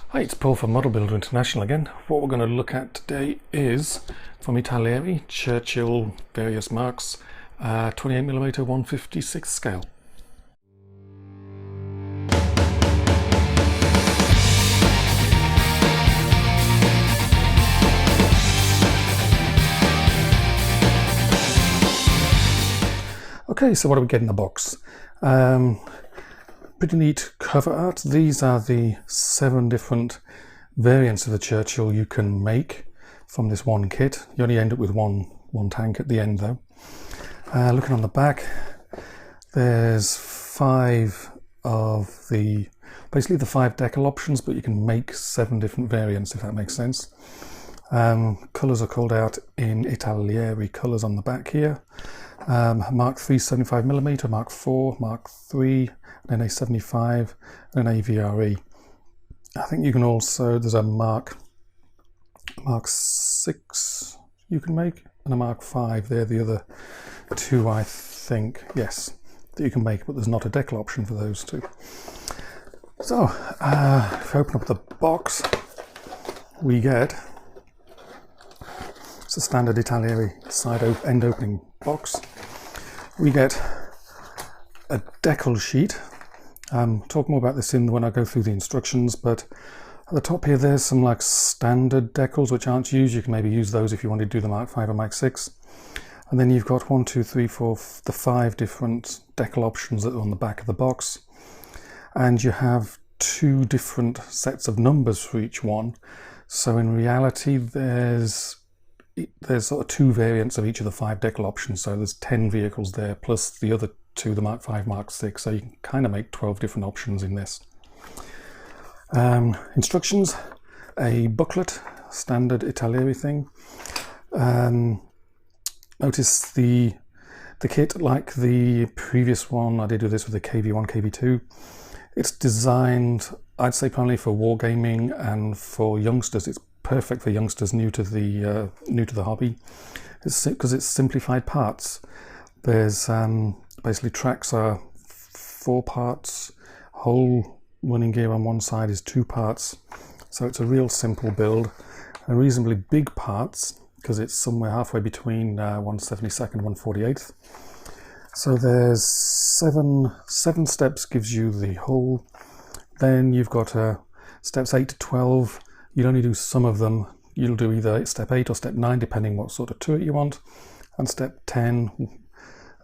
Hi, it's Paul from Model Builder International again. What we're going to look at today is from Italeri, Churchill, various marks, 28mm 156 scale. Okay, so what do we get in the box? Pretty neat cover art. These are the 7 different variants of the Churchill you can make from this one kit. You only end up with one tank at the end though. Looking on the back, there's 5 of basically the 5 decal options, but you can make 7 different variants if that makes sense. Colours are called out in Italeri colours on the back here. Mark 3 75mm, Mark 4, Mark 3, an NA75, and an AVRE. I think you can also, there's a Mark 6 you can make, and a Mark 5. They're the other 2, I think, yes, that you can make, but there's not a decal option for those 2. So, if you open up the box, we get, it's a standard Italeri side end opening box. We get a decal sheet. Talk more about this when I go through the instructions, but at the top here there's some like standard decals which aren't used. You can maybe use those if you want to do the Mark 5 or Mark 6. And then you've got 1, 2, 3, 4, the 5 different decal options that are on the back of the box. And you have 2 different sets of numbers for each one. So in reality there's sort of 2 variants of each of the 5 decal options. So there's 10 vehicles there plus the other 2, the Mark 5, Mark 6, so you can kind of make 12 different options in this. Instructions, a booklet, standard Italeri thing. Notice the kit, like the previous one, I did do this with the KV1, KV2. It's designed, I'd say, primarily for wargaming and for youngsters. It's perfect for youngsters new to the hobby. It's because it's simplified parts. There's basically tracks are 4 parts, whole running gear on one side is 2 parts, so it's a real simple build, and reasonably big parts because it's somewhere halfway between 1/72 and 1/48. So there's 7 steps gives you the whole. Then you've got steps 8 to 12. You'll only do some of them. You'll do either step 8 or step 9 depending what sort of turret you want, and step 10.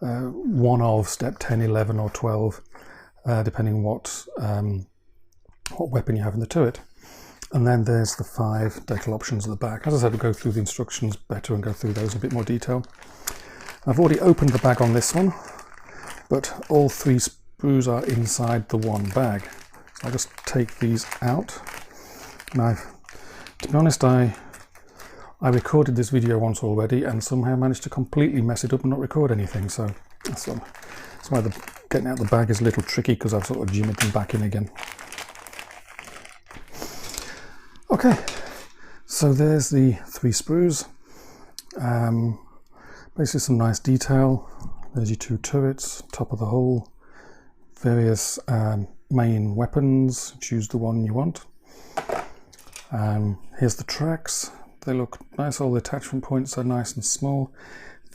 One of step 10, 11 or 12, depending what weapon you have in the turret. And then there's the 5 decal options at the back. As I said, we'll go through the instructions better and go through those in a bit more detail. I've already opened the bag on this one, but all 3 sprues are inside the one bag. So I'll just take these out. Now, to be honest, I recorded this video once already and somehow managed to completely mess it up and not record anything, so that's why getting out the bag is a little tricky, because I've sort of jimmied them back in again. Okay, so there's the 3 sprues. Basically some nice detail. There's your 2 turrets, top of the hull, various main weapons, choose the one you want. Here's the tracks. They look nice, all the attachment points are nice and small.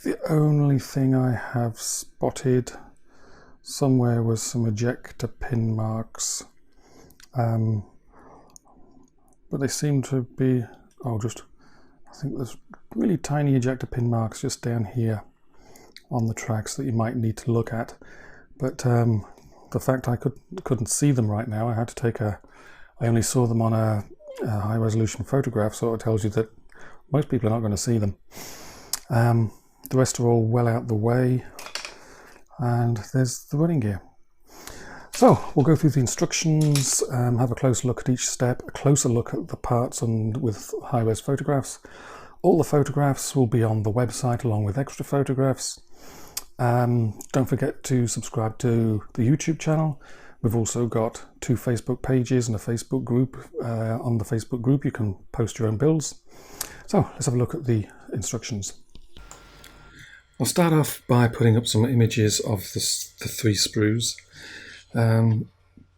The only thing I have spotted somewhere was some ejector pin marks. But they seem to be, I think there's really tiny ejector pin marks just down here on the tracks that you might need to look at. But the fact I couldn't see them right now, I had to take I only saw them on a high resolution photograph, so it tells you that most people are not going to see them. The rest are all well out the way, and there's the running gear. So we'll go through the instructions, have a closer look at each step, a closer look at the parts and with high-res photographs. All the photographs will be on the website along with extra photographs. Don't forget to subscribe to the YouTube channel. We've also got 2 Facebook pages and a Facebook group. On the Facebook group you can post your own builds. So let's have a look at the instructions. I'll start off by putting up some images of the 3 sprues.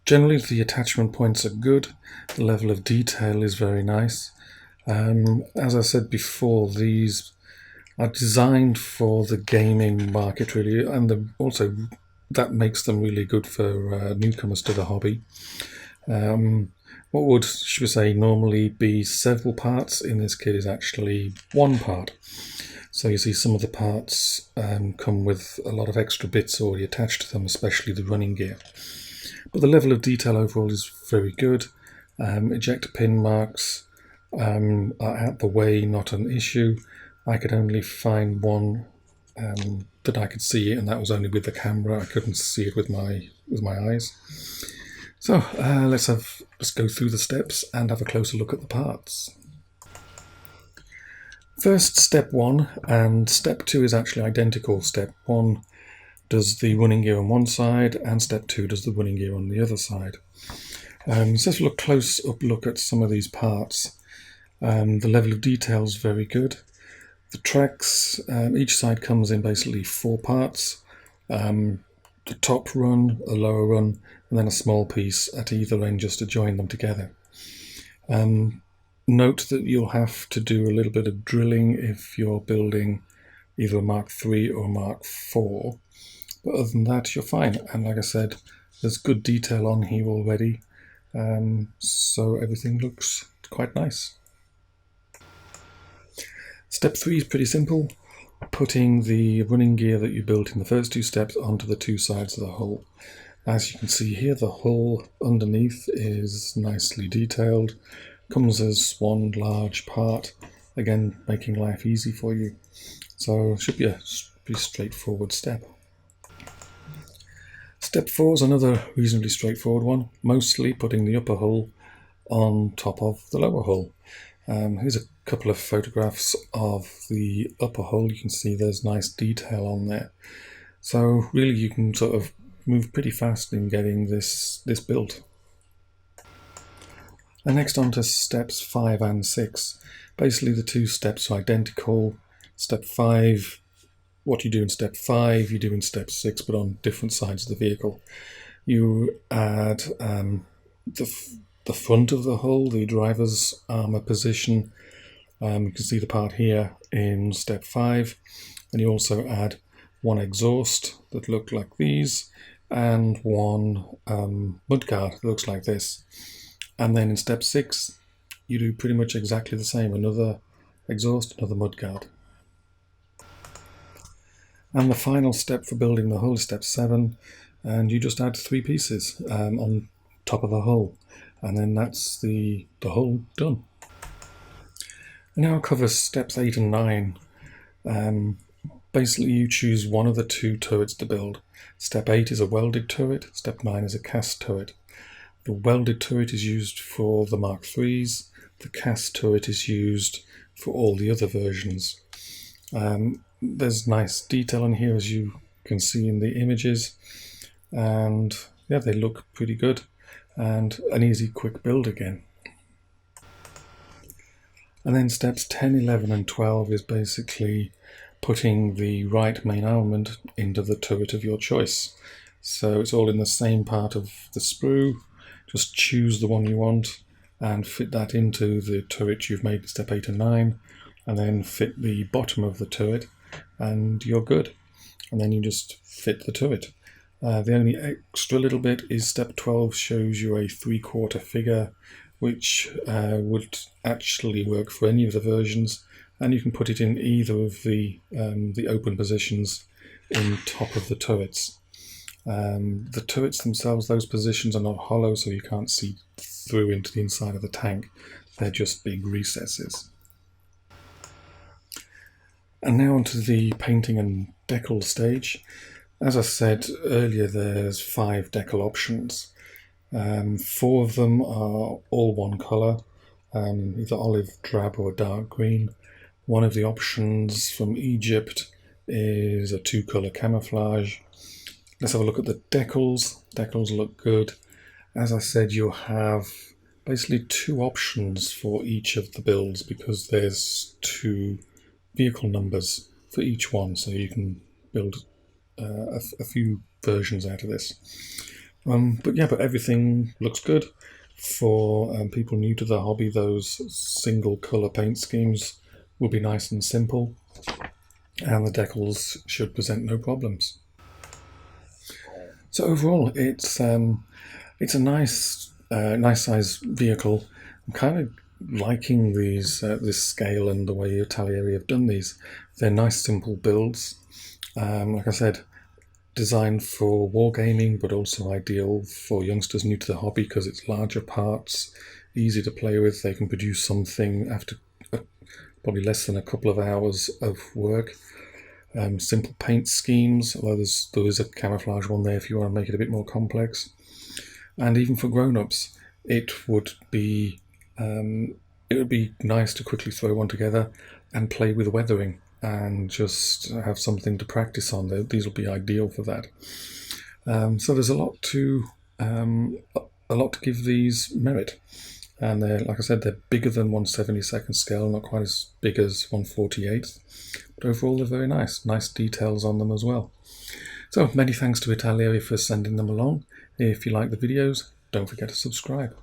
Generally the attachment points are good, the level of detail is very nice. As I said before, these are designed for the gaming market really, and also that makes them really good for newcomers to the hobby. What would, should we say, normally be several parts in this kit is actually one part. So you see some of the parts come with a lot of extra bits already attached to them, especially the running gear. But the level of detail overall is very good. Ejector pin marks are out the way, not an issue. I could only find one that I could see, and that was only with the camera. I couldn't see it with my eyes. So let's go through the steps and have a closer look at the parts. First, step 1 and step 2 is actually identical. Step 1 does the running gear on one side, and step 2 does the running gear on the other side. So let's look close up look at some of these parts. The level of detail is very good. The tracks, each side comes in basically 4 parts. The top run, a lower run, and then a small piece at either end just to join them together. Note that you'll have to do a little bit of drilling if you're building either a Mark III or a Mark IV, but other than that you're fine. And like I said, there's good detail on here already, so everything looks quite nice. Step 3 is pretty simple, putting the running gear that you built in the first 2 steps onto the 2 sides of the hull. As you can see here, the hull underneath is nicely detailed, comes as one large part, again making life easy for you. So it should be a pretty straightforward step. Step 4 is another reasonably straightforward one, mostly putting the upper hull on top of the lower hull. Here's a couple of photographs of the upper hull. You can see there's nice detail on there. So really you can sort of move pretty fast in getting this built. And next on to steps 5 and 6. Basically the 2 steps are identical. Step 5, what you do in step 5, you do in step 6, but on different sides of the vehicle. You add the front of the hull, the driver's armour position. You can see the part here in step 5, and you also add one exhaust that look like these, and one mudguard that looks like this. And then in step 6, you do pretty much exactly the same, another exhaust, another mudguard. And the final step for building the hull is step 7, and you just add 3 pieces on top of the hull, and then that's the hull done. And now I'll cover steps 8 and 9. Basically you choose one of the 2 turrets to build. Step 8 is a welded turret, step 9 is a cast turret. The welded turret is used for the Mark IIIs, the cast turret is used for all the other versions. There's nice detail in here, as you can see in the images, and yeah, they look pretty good, and an easy quick build again. And then steps 10, 11 and 12 is basically putting the right main armament into the turret of your choice. So it's all in the same part of the sprue. Just choose the one you want and fit that into the turret you've made in step 8 and 9, and then fit the bottom of the turret and you're good. And then you just fit the turret. The only extra little bit is step 12 shows you a 3/4 figure, which would actually work for any of the versions, and you can put it in either of the open positions in top of the turrets. The turrets themselves, those positions are not hollow, so you can't see through into the inside of the tank. They're just big recesses. And now onto the painting and decal stage. As I said earlier, there's 5 decal options. 4 of them are all one colour, either olive, drab or dark green. One of the options from Egypt is a 2-colour camouflage. Let's have a look at the decals. Decals look good. As I said, you'll have basically 2 options for each of the builds, because there's 2 vehicle numbers for each one, so you can build a few versions out of this. But everything looks good. For people new to the hobby, those single colour paint schemes will be nice and simple, and the decals should present no problems. So overall, it's a nice size vehicle. I'm kind of liking this scale and the way Italeri have done these. They're nice, simple builds. Like I said, designed for wargaming, but also ideal for youngsters new to the hobby because it's larger parts, easy to play with. They can produce something after probably less than a couple of hours of work. Simple paint schemes, although there is a camouflage one there if you want to make it a bit more complex. And even for grown-ups, it would be nice to quickly throw one together and play with weathering and just have something to practice on. These will be ideal for that. So there's a lot to give these merit, and like I said, they're bigger than 1/72nd scale, not quite as big as 1/48th, but overall they're very nice details on them as well. So many thanks to Italeri for sending them along. If you like the videos, don't forget to subscribe.